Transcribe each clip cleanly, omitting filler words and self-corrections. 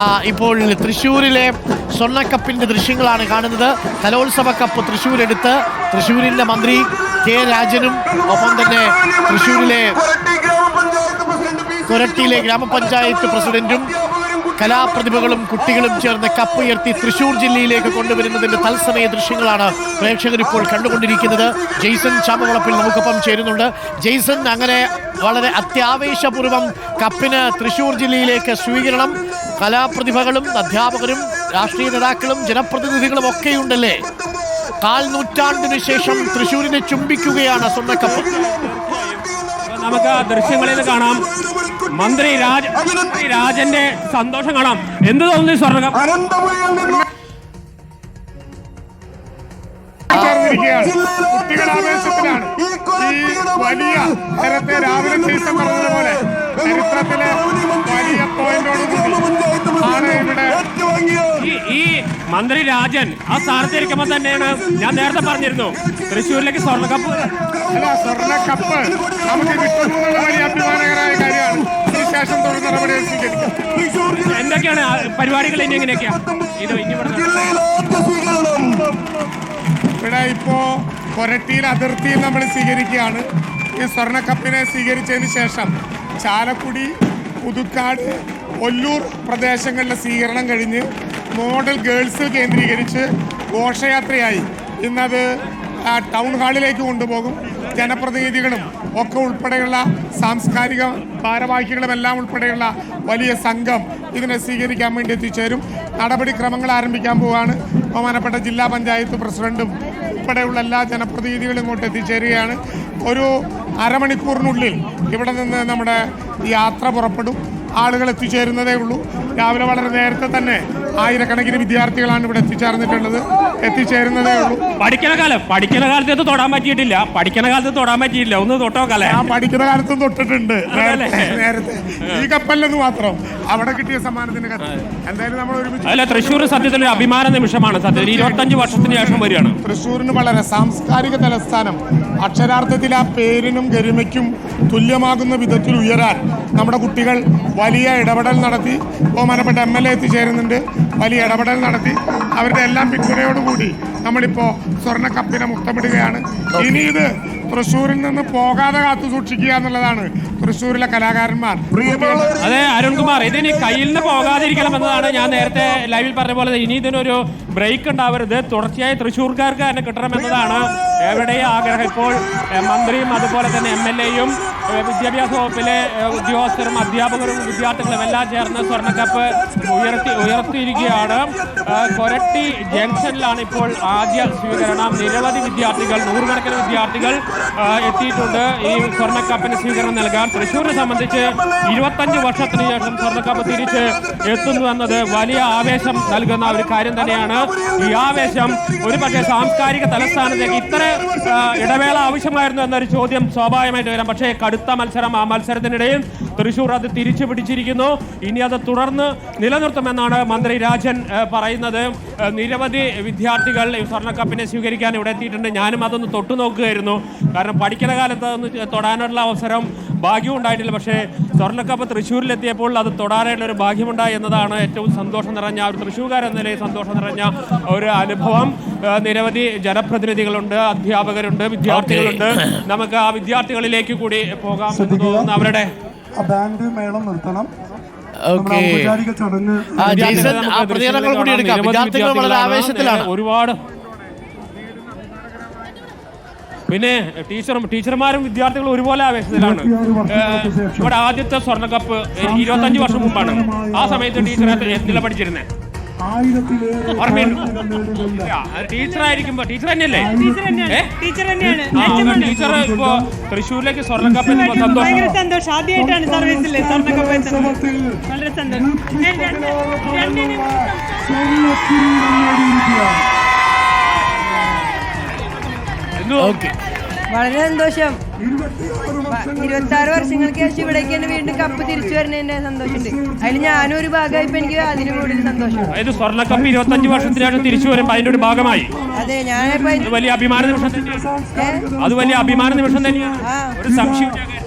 ഇപ്പോൾ തൃശ്ശൂരിലെ സ്വർണ്ണക്കപ്പിന്റെ ദൃശ്യങ്ങളാണ് കാണുന്നത്. കലോത്സവ കപ്പ് തൃശ്ശൂരെടുത്ത് തൃശ്ശൂരിന്റെ മന്ത്രി കെ രാജനും ഒപ്പം തന്നെ തൃശ്ശൂരിലെ കൊരട്ടിയിലെ ഗ്രാമപഞ്ചായത്ത് പ്രസിഡന്റും കലാപ്രതിഭകളും കുട്ടികളും ചേർന്ന് കപ്പ് ഉയർത്തി തൃശ്ശൂർ ജില്ലയിലേക്ക് കൊണ്ടുവരുന്നതിന്റെ തത്സമയ ദൃശ്യങ്ങളാണ് പ്രേക്ഷകർ ഇപ്പോൾ കണ്ടുകൊണ്ടിരിക്കുന്നത്. ജെയ്സൺ ചാമവളപ്പിൽ നമുക്കൊപ്പം ചേരുന്നുണ്ട്. ജെയ്സൺ, അങ്ങനെ വളരെ അത്യാവേശപൂർവ്വം കപ്പിന് തൃശ്ശൂർ ജില്ലയിലേക്ക് സ്വീകരണം, കലാപ്രതിഭകളും അധ്യാപകരും രാഷ്ട്രീയ നേതാക്കളും ജനപ്രതിനിധികളും ഒക്കെയുണ്ടല്ലേ? 4 നൂറ്റാണ്ടിന് ശേഷം തൃശ്ശൂരിനെ ചുംബിക്കുകയാണ് സ്വർണ്ണക്കപ്പ്. നമുക്ക് ദൃശ്യങ്ങളിൽ കാണാം മന്ത്രി രാജന്റെ സന്തോഷം കാണാം. എന്ത് തോന്നുന്നു സ്വർണ്ണക്കപ്പ്? കുട്ടികൾ ആവേശത്തിലാണ്. ഈ വലിയ നേരത്തെ രാവിലെ ദിവസം പറഞ്ഞതുപോലെ ചരിത്രത്തിലെ വലിയ പോയിന്റോടുകൂടി ഇവിടെ ഈ മന്ത്രി രാജൻ ആ സ്ഥാനത്തിരിക്കുമ്പോൾ തന്നെയാണ് ഞാൻ നേരത്തെ പറഞ്ഞിരുന്നു തൃശ്ശൂരിലേക്ക് സ്വർണ്ണക്കപ്പ് സ്വർണ്ണക്കപ്പ് നമുക്ക് കിട്ടുന്നുള്ള വലിയ അഭിമാനകരമായ കാര്യമാണ്. അതിനുശേഷം തുടർ നടപടികൾ സ്വീകരിക്കാം. എന്തൊക്കെയാണ് പരിപാടികൾ? ഇനി എങ്ങനെയൊക്കെയാ ഇത് ഇനി ഇവിടെ ഇപ്പോ കൊരട്ടിയിൽ അതിർത്തിയിൽ നമ്മൾ സ്വീകരിക്കുകയാണ്. ഈ സ്വർണ്ണക്കപ്പിനെ സ്വീകരിച്ചതിന് ശേഷം ചാലക്കുടി, പുതുക്കാട്, ഒല്ലൂർ പ്രദേശങ്ങളിലെ സ്വീകരണം കഴിഞ്ഞ് മോഡൽ ഗേൾസ് കേന്ദ്രീകരിച്ച് ഘോഷയാത്രയായി ഇന്നത് ടൗൺ ഹാളിലേക്ക് കൊണ്ടുപോകും. ജനപ്രതിനിധികളും ഒക്കെ ഉൾപ്പെടെയുള്ള സാംസ്കാരിക ഭാരവാഹികളും എല്ലാം ഉൾപ്പെടെയുള്ള വലിയ സംഘം ഇതിനെ സ്വീകരിക്കാൻ വേണ്ടി എത്തിച്ചേരും. നടപടിക്രമങ്ങൾ ആരംഭിക്കാൻ പോവുകയാണ്. ബഹുമാനപ്പെട്ട ജില്ലാ പഞ്ചായത്ത് പ്രസിഡന്റും ഉൾപ്പെടെയുള്ള എല്ലാ ജനപ്രതിനിധികളും ഇങ്ങോട്ട് എത്തിച്ചേരുകയാണ്. ഒരു അരമണിക്കൂറിനുള്ളിൽ ഇവിടെ നിന്ന് നമ്മുടെ യാത്ര പുറപ്പെടും. ആളുകൾ എത്തിച്ചേരുന്നതേ ഉള്ളൂ. രാവിലെ വളരെ നേരത്തെ തന്നെ ആയിരക്കണക്കിന് വിദ്യാർത്ഥികളാണ് ഇവിടെ എത്തിച്ചേരുന്നതേ ഉള്ളൂ. പഠിക്കുന്ന കാലത്ത് തൊടാൻ പറ്റിയിട്ടില്ല. ഒന്ന് തൊട്ടോ കാലേ ഞാൻ പഠിക്കുന്ന കാലത്തും തൊട്ടിട്ടുണ്ട് നേരത്തെ. ഈ കപ്പല്ലെന്ന് മാത്രം അവിടെ കിട്ടിയ സമ്മാനത്തിന്റെ കത്ത് എന്തായാലും നമ്മൾ ഒരുമിച്ച്. തൃശ്ശൂർ സത്യത്തിൽ ഒരു അഭിമാന നിമിഷമാണ്. സത്യത്തിൽ 25 വർഷത്തിന് ശേഷം വരികയാണ്. തൃശ്ശൂരിന് വളരെ സാംസ്കാരിക തലസ്ഥാനം അക്ഷരാർത്ഥത്തിൽ ആ പേരിനും ഗരിമയ്ക്കും തുല്യമാകുന്ന വിധത്തിൽ ഉയരാൻ നമ്മുടെ കുട്ടികൾ വലിയ ഇടപെടൽ നടത്തി. ബഹുമാനപ്പെട്ട MLA എത്തിച്ചേരുന്നുണ്ട്. വലിയ ഇടപെടൽ നടത്തി അവരുടെ എല്ലാം പിന്തുണയോടുകൂടി നമ്മളിപ്പോൾ സ്വർണ്ണക്കപ്പിനെ മുത്തമിടുകയാണ്. ഇനി ഇത് തൃശ്ശൂരിൽ നിന്ന് പോകാതെ കാത്തു സൂക്ഷിക്കുക എന്നുള്ളതാണ് തൃശ്ശൂരിലെ കലാകാരന്മാർ. അതെ അരുൺകുമാർ, ഇതിനി കയ്യിൽ നിന്ന് പോകാതിരിക്കണം എന്നതാണ് ഞാൻ നേരത്തെ ലൈവിൽ പറഞ്ഞ പോലെ. ഇനി ഇതിനൊരു ബ്രേക്ക് ഉണ്ടാവരുത്. തുടർച്ചയായി തൃശ്ശൂർക്കാർക്ക് തന്നെ കിട്ടണമെന്നതാണ് എവിടെയും ആഗ്രഹം. ഇപ്പോൾ മന്ത്രിയും അതുപോലെ തന്നെ MLAയും വിദ്യാഭ്യാസ വകുപ്പിലെ ഉദ്യോഗസ്ഥരും അധ്യാപകരും വിദ്യാർത്ഥികളും എല്ലാം ചേർന്ന് സ്വർണ്ണക്കപ്പ് ഉയർത്തിയിരിക്കുകയാണ്. കൊരട്ടി ജംഗ്ഷനിലാണ് ഇപ്പോൾ ആദ്യ സ്വീകരണം. നിരവധി വിദ്യാർത്ഥികൾ, നൂറുകണക്കിന് വിദ്യാർത്ഥികൾ എത്തിയിട്ടുണ്ട് ഈ സ്വർണ്ണക്കപ്പിന് സ്വീകരണം നൽകാൻ. തൃശ്ശൂരിനെ സംബന്ധിച്ച് 25 വർഷത്തിന് ശേഷം സ്വർണ്ണക്കപ്പ് തിരിച്ച് എത്തുന്നു എന്നത് വലിയ ആവേശം നൽകുന്ന ഒരു കാര്യം തന്നെയാണ്. ഈ ആവേശം ഒരുപക്ഷെ സാംസ്കാരിക തലസ്ഥാനത്തേക്ക് ഇത്ര ഇടവേള ആവശ്യമായിരുന്നു എന്നൊരു ചോദ്യം സ്വാഭാവികമായിട്ട് വരാം. പക്ഷേ കടുത്ത മത്സരം, ആ മത്സരത്തിനിടയിൽ തൃശ്ശൂർ അത് തിരിച്ചു പിടിച്ചിരിക്കുന്നു. ഇനി അത് തുടർന്ന് നിലനിർത്തുമെന്നാണ് മന്ത്രി രാജൻ പറയുന്നത്. നിരവധി വിദ്യാർത്ഥികൾ ഈ സ്വർണ്ണക്കപ്പിനെ സ്വീകരിക്കാൻ ഇവിടെ എത്തിയിട്ടുണ്ട്. ഞാനും അതൊന്ന് തൊട്ടു നോക്കുകയായിരുന്നു. കാരണം പഠിക്കുന്ന കാലത്ത് അതൊന്ന് തൊടാനുള്ള അവസരം ഭാഗ്യം ഉണ്ടായിട്ടില്ല. പക്ഷേ സ്വർണ്ണക്കപ്പ് തൃശ്ശൂരിലെത്തിയപ്പോൾ അത് തൊടാനായിട്ടുള്ള ഒരു ഭാഗ്യമുണ്ടായി എന്നതാണ് ഏറ്റവും സന്തോഷം നിറഞ്ഞ, ഒരു തൃശ്ശൂർക്കാരെന്ന നിലയിൽ സന്തോഷം നിറഞ്ഞ ഒരു അനുഭവം. നിരവധി ജനപ്രതിനിധികളുണ്ട്, അധ്യാപകരുണ്ട്, വിദ്യാർത്ഥികളുണ്ട്. നമുക്ക് ആ വിദ്യാർത്ഥികളിലേക്ക് കൂടി പോകാം. അവരുടെ ബാൻഡ് മേളം നിർത്തണം. ഒരുപാട് പിന്നെ ടീച്ചർമാരും വിദ്യാർത്ഥികളും ഒരുപോലെ ആവേശത്തിലാണ്. ഇവിടെ ആദ്യത്തെ സ്വർണ്ണക്കപ്പ് 25 വർഷം മുമ്പാണ്. ആ സമയത്ത് ടീച്ചർ എന്തിലാണ് പഠിച്ചിരുന്നത്? ടീച്ചറായിരിക്കുമ്പോ ടീച്ചർ തന്നെയല്ലേ? ടീച്ചർ ഇപ്പോ തൃശ്ശൂരിലേക്ക് സ്വർണ്ണക്കപ്പ് സന്തോഷം. ആദ്യമായിട്ടാണ് സർവീസിൽ സ്വർണ്ണക്കപ്പ്. വളരെ സന്തോഷം. വളരെ സന്തോഷം. 26 വർഷങ്ങൾക്ക് ശേഷം ഇവിടേക്ക് തന്നെ വീണ്ടും കപ്പ് തിരിച്ചു വരുന്നതിന്റെ സന്തോഷമുണ്ട്. അതിൽ ഞാനും ഒരു ഭാഗമായിപ്പോ എനിക്ക് അതിന് കൂടുതൽ സന്തോഷം. സ്വർണ്ണക്കപ്പ് 25 വർഷത്തിനു തിരിച്ചു വരുമ്പോ അതിന്റെ ഒരു ഭാഗമായി. അതെ, ഞാനിപ്പോ വലിയ അഭിമാന നിമിഷം തന്നെയാണ്. അത് വലിയ അഭിമാന നിമിഷം തന്നെയാണ്. ഒരു സംശയം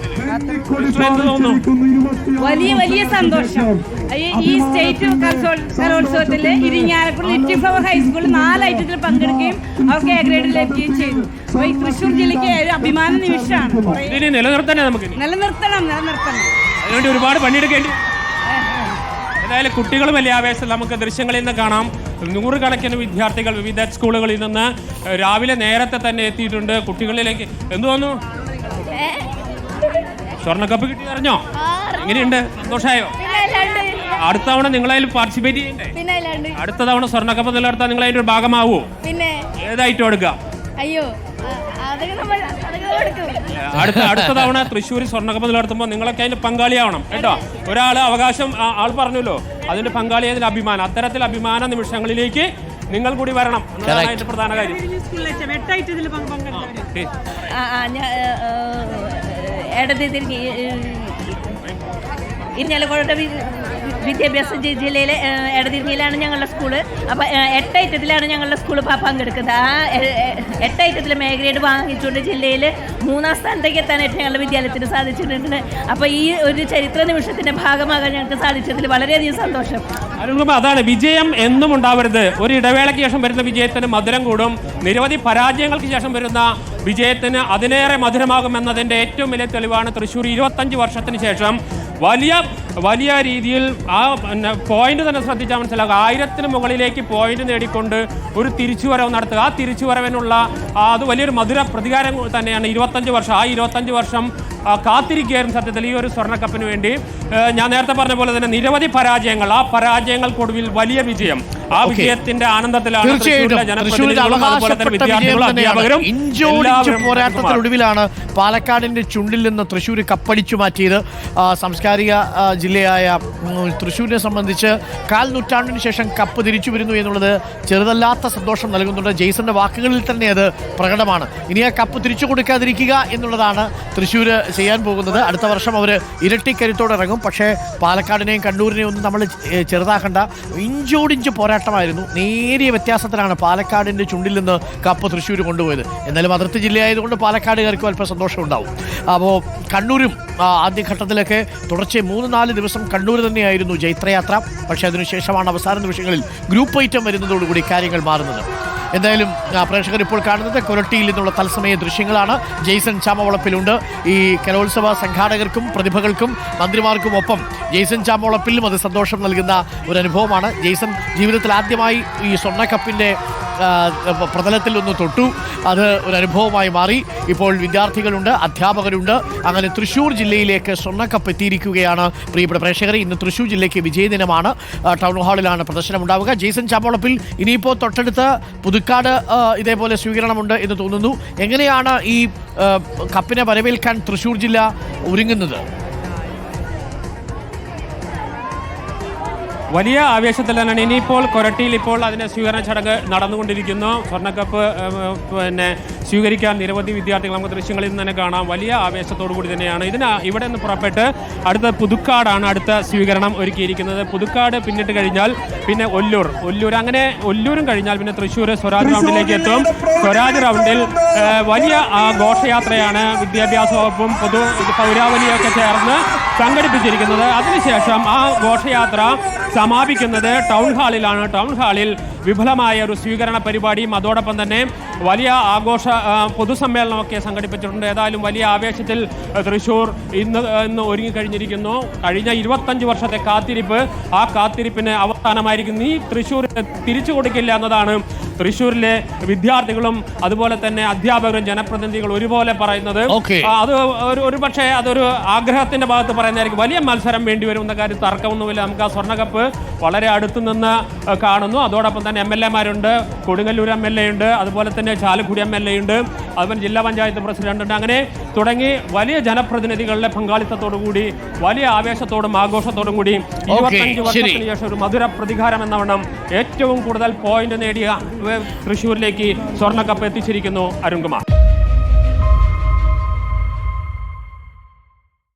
എന്ത് തോന്നുന്നു? വലിയ സന്തോഷം. ഈ സ്റ്റേറ്റ് കലോത്സവത്തിൽ ഇരിങ്ങാലക്കുട ലിറ്റിൽ ഫ്ലവർ ഹൈസ്കൂളിൽ 4 ഐറ്റത്തിൽ പങ്കെടുക്കുകയും അവർക്ക് എ ഗ്രേഡ് ലഭിക്കുകയും ചെയ്തു. അപ്പോൾ ഈ തൃശ്ശൂർ ജില്ലയ്ക്ക് ഒരു അഭിമാന നിമിഷമാണ്. ഇതിനെ നിലനിർത്തണേ നമുക്ക് നിലനിർത്തണം. അതുകൊണ്ട് ഒരുപാട് പണിയെടുക്കേണ്ടി. ഏതായാലും കുട്ടികളും വലിയ ആവേശം നമുക്ക് ദൃശ്യങ്ങളിൽ നിന്ന് കാണാം. 100 കണക്കിന് വിദ്യാർത്ഥികൾ വിവിധ സ്കൂളുകളിൽ നിന്ന് രാവിലെ നേരത്തെ തന്നെ എത്തിയിട്ടുണ്ട്. കുട്ടികളിലേക്ക് എന്ത് തോന്നുന്നു? സ്വർണ്ണക്കപ്പ് കിട്ടി അറിഞ്ഞോ? എങ്ങനെയുണ്ട്? സന്തോഷമായോ? അടുത്ത തവണ നിങ്ങളതിൽ പാർട്ടിസിപ്പേറ്റ് ചെയ്യണ്ടേ? അടുത്ത തവണ സ്വർണ്ണക്കപ്പ് നിലനിർത്താൻ നിങ്ങൾ അതിന്റെ ഒരു ഭാഗമാവോ? ഏതായിട്ടും എടുക്കാം. അയ്യോ, അടുത്ത തവണ തൃശ്ശൂർ സ്വർണ്ണക്കപ്പ് നിലനിർത്തുമ്പോൾ നിങ്ങളൊക്കെ അതിന്റെ പങ്കാളിയാവണം കേട്ടോ. ഒരാൾ അവകാശം ആൾ പറഞ്ഞല്ലോ, അതിന്റെ പങ്കാളിയായതിന്റെ അഭിമാനം. അത്തരത്തിൽ അഭിമാന നിമിഷങ്ങളിലേക്ക് നിങ്ങൾ കൂടി വരണം എന്നതാണ് അതിന്റെ പ്രധാന കാര്യം. ഇരിഞ്ഞാലക്കുട വിദ്യാഭ്യാസ ജില്ലയിലെ എടതിരിഞ്ഞിലാണ് ഞങ്ങളുടെ സ്കൂള്. അപ്പോൾ 8 ഐറ്റത്തിലാണ് ഞങ്ങളുടെ സ്കൂള് പങ്കെടുക്കുന്നത്. ആ 8 ഐറ്റത്തിൽ എ ഗ്രേഡ് വാങ്ങിച്ചുകൊണ്ട് ജില്ലയിൽ 3ാം സ്ഥാനത്തേക്ക് എത്താനായിട്ട് ഞങ്ങളുടെ വിദ്യാലയത്തിന് സാധിച്ചിട്ടുണ്ട്. അപ്പോൾ ഈ ഒരു ചരിത്ര നിമിഷത്തിന്റെ ഭാഗമാകാൻ ഞങ്ങൾക്ക് സാധിച്ചതിൽ വളരെയധികം സന്തോഷം. അതാണ് വിജയം എന്നും ഉണ്ടാവരുത്. ഒരു ഇടവേളയ്ക്ക് ശേഷം വരുന്ന വിജയത്തിന് മധുരം കൂടും. നിരവധി പരാജയങ്ങൾക്ക് ശേഷം വരുന്ന വിജയത്തിന് അതിലേറെ മധുരമാകുമെന്നതിൻ്റെ ഏറ്റവും വലിയ തെളിവാണ് തൃശ്ശൂർ 25 വർഷത്തിന് ശേഷം വലിയ രീതിയിൽ ആ പോയിന്റ് തന്നെ ശ്രദ്ധിച്ചാൽ മനസ്സിലാക്കുക. 1000-ന് മുകളിലേക്ക് പോയിന്റ് നേടിക്കൊണ്ട് ഒരു തിരിച്ചുവരവ് നടത്തുക. ആ തിരിച്ചുവരവിനുള്ള അത് വലിയൊരു മധുര പ്രതികാരം തന്നെയാണ് 25 വർഷം. ആ 25 വർഷം കാത്തിരിക്കുകയായിരുന്നു സത്യത്തിൽ ഈ ഒരു സ്വർണ്ണക്കപ്പിന് വേണ്ടി. ഞാൻ നേരത്തെ പറഞ്ഞ പോലെ തന്നെ നിരവധി പരാജയങ്ങൾ, ആ പരാജയങ്ങൾക്കൊടുവിൽ വലിയ വിജയം. ആ വിജയത്തിന്റെ ആനന്ദത്തിലാണ് പോരാട്ടത്തിനൊടുവിലാണ് പാലക്കാടിന്റെ ചുണ്ടിൽ നിന്ന് തൃശ്ശൂർ കപ്പടിച്ചു മാറ്റിയത്. സാംസ്കാരിക ജില്ലയായ തൃശ്ശൂരിനെ സംബന്ധിച്ച് 1/4 നൂറ്റാണ്ടിന് ശേഷം കപ്പ് തിരിച്ചു വരുന്നു എന്നുള്ളത് ചെറുതല്ലാത്ത സന്തോഷം നൽകുന്നുണ്ട്. ജെയ്സന്റെ വാക്കുകളിൽ തന്നെ അത് പ്രകടമാണ്. ഇനി ആ കപ്പ് തിരിച്ചു കൊടുക്കാതിരിക്കുക എന്നുള്ളതാണ് തൃശ്ശൂർ ചെയ്യാൻ പോകുന്നത്. അടുത്ത വർഷം അവർ ഇരട്ടിക്കരുത്തോടെ ഇറങ്ങും. പക്ഷേ പാലക്കാടിനെയും കണ്ണൂരിനെയും ഒന്നും നമ്മൾ ചെറുതാക്കണ്ട. ഇഞ്ചോടിഞ്ച് പോരാട്ടമായിരുന്നു. നേരിയ വ്യത്യാസത്തിലാണ് പാലക്കാടിൻ്റെ ചുണ്ടിൽ നിന്ന് കപ്പ് തൃശ്ശൂർ കൊണ്ടുപോയത്. എന്നാലും അതിർത്തി ജില്ലയായതുകൊണ്ട് പാലക്കാടുകാർക്കും അല്പം സന്തോഷം ഉണ്ടാവും. അപ്പോൾ കണ്ണൂരും ആദ്യഘട്ടത്തിലൊക്കെ തുടർച്ചയായി 3-4 ദിവസം കണ്ണൂർ തന്നെയായിരുന്നു ജൈത്രയാത്ര. പക്ഷേ അതിനുശേഷമാണ് അവസാന നിമിഷങ്ങളിൽ ഗ്രൂപ്പ് ഐറ്റം വരുന്നതോടുകൂടി കാര്യങ്ങൾ മാറുന്നത്. എന്തായാലും പ്രേക്ഷകർ ഇപ്പോൾ കാണുന്നത് കൊരട്ടിയിൽ നിന്നുള്ള തത്സമയ ദൃശ്യങ്ങളാണ്. ജെയ്സൺ ചാമവളപ്പിലുണ്ട്. ഈ കലോത്സവ സംഘാടകർക്കും പ്രതിഭകൾക്കും മന്ത്രിമാർക്കും ഒപ്പം ജെയ്സൺ ചാമവളപ്പിലും അത് സന്തോഷം നൽകുന്ന ഒരു അനുഭവമാണ്. ജെയ്സൺ ജീവിതത്തിൽ ആദ്യമായി ഈ സ്വർണ്ണക്കപ്പിൻ്റെ പ്രതലത്തിൽ ഒന്ന് തൊട്ടു. അത് ഒരു അനുഭവമായി മാറി. ഇപ്പോൾ വിദ്യാർത്ഥികളുണ്ട്, അധ്യാപകരുണ്ട്. അങ്ങനെ തൃശ്ശൂർ ജില്ലയിലേക്ക് സ്വർണ്ണക്കപ്പ് എത്തിയിരിക്കുകയാണ്. പ്രിയപ്പെട്ട പ്രേക്ഷകരെ, ഇന്ന് തൃശ്ശൂർ ജില്ലയ്ക്ക് വിജയദിനമാണ്. ടൗൺ ഹാളിലാണ് പ്രദർശനം ഉണ്ടാവുക. ജെയ്സൺ ചാമവളപ്പിൽ ഇനിയിപ്പോൾ തൊട്ടടുത്ത് പുതുക്കാട് ഇതേപോലെ സ്വീകരണമുണ്ട് എന്ന് തോന്നുന്നു. എങ്ങനെയാണ് ഈ കപ്പിനെ വരവേൽക്കാൻ തൃശ്ശൂർ ജില്ല ഒരുങ്ങുന്നത്? വലിയ ആവേശത്തിൽ തന്നെയാണ്. ഇനിയിപ്പോൾ കൊരട്ടിയിൽ ഇപ്പോൾ അതിൻ്റെ സ്വീകരണ ചടങ്ങ് നടന്നുകൊണ്ടിരിക്കുന്നു. സ്വർണ്ണക്കപ്പ് സ്വീകരിക്കാൻ നിരവധി വിദ്യാർത്ഥികൾ നമുക്ക് ദൃശ്യങ്ങളിൽ നിന്ന് തന്നെ കാണാം. വലിയ ആവേശത്തോടു കൂടി തന്നെയാണ് ഇവിടെ നിന്ന് പുറപ്പെട്ട് അടുത്ത പുതുക്കാടാണ് അടുത്ത സ്വീകരണം ഒരുക്കിയിരിക്കുന്നത്. പുതുക്കാട് പിന്നിട്ട് കഴിഞ്ഞാൽ പിന്നെ ഒല്ലൂർ അങ്ങനെ ഒല്ലൂരും കഴിഞ്ഞാൽ പിന്നെ തൃശ്ശൂർ സ്വരാജ് റൗണ്ടിലേക്ക് എത്തും. സ്വരാജ് റൗണ്ടിൽ വലിയ ഘോഷയാത്രയാണ് വിദ്യാഭ്യാസ വകുപ്പും പൗരാവലിയൊക്കെ ചേർന്ന് സംഘടിപ്പിച്ചിരിക്കുന്നത്. അതിനുശേഷം ആ ഘോഷയാത്ര സമാപിക്കുന്നത് ടൗൺ ഹാളിലാണ്. ടൗൺ ഹാളിൽ വിപുലമായ ഒരു സ്വീകരണ പരിപാടിയും അതോടൊപ്പം തന്നെ വലിയ ആഘോഷ പൊതുസമ്മേളനമൊക്കെ സംഘടിപ്പിച്ചിട്ടുണ്ട്. ഏതായാലും വലിയ ആവേശത്തിൽ തൃശ്ശൂർ ഇന്ന് ഒരുങ്ങിക്കഴിഞ്ഞിരിക്കുന്നു. കഴിഞ്ഞ 25 വർഷത്തെ കാത്തിരിപ്പ്, ആ കാത്തിരിപ്പിന് അവസാനമായിരിക്കും. ഈ തൃശ്ശൂർ തിരിച്ചു കൊടുക്കില്ല എന്നതാണ് തൃശ്ശൂരിലെ വിദ്യാർത്ഥികളും അതുപോലെ തന്നെ അധ്യാപകരും ജനപ്രതിനിധികളും ഒരുപോലെ പറയുന്നത്. അത് ഒരുപക്ഷെ അതൊരു ആഗ്രഹത്തിന്റെ ഭാഗത്ത് പറയുന്നതായിരിക്കും. വലിയ മത്സരം വേണ്ടിവരും എന്ന കാര്യം തർക്കമൊന്നുമില്ല. നമുക്ക് ആ സ്വർണ്ണക്കപ്പ് വളരെ അടുത്തു നിന്ന് കാണുന്നു. അതോടൊപ്പം തന്നെ MLA-മാരുണ്ട്. കൊടുങ്ങല്ലൂർ MLA ഉണ്ട്, അതുപോലെ തന്നെ ചാലക്കുടി MLA ഉണ്ട്, അതുപോലെ ജില്ലാ പഞ്ചായത്ത് പ്രസിഡന്റ് ഉണ്ട്. അങ്ങനെ തുടങ്ങി വലിയ ജനപ്രതിനിധികളുടെ പങ്കാളിത്തത്തോടുകൂടി വലിയ ആവേശത്തോടും ആഘോഷത്തോടും കൂടി 25 വർഷത്തിന് ശേഷം ഒരു മധുര പ്രതികാരം എന്ന വണ്ണം ഏറ്റവും കൂടുതൽ പോയിന്റ് നേടിയ തൃശ്ശൂരിലേക്ക് സ്വർണ്ണക്കപ്പ് എത്തിച്ചിരിക്കുന്നു അരുൺകുമാർ.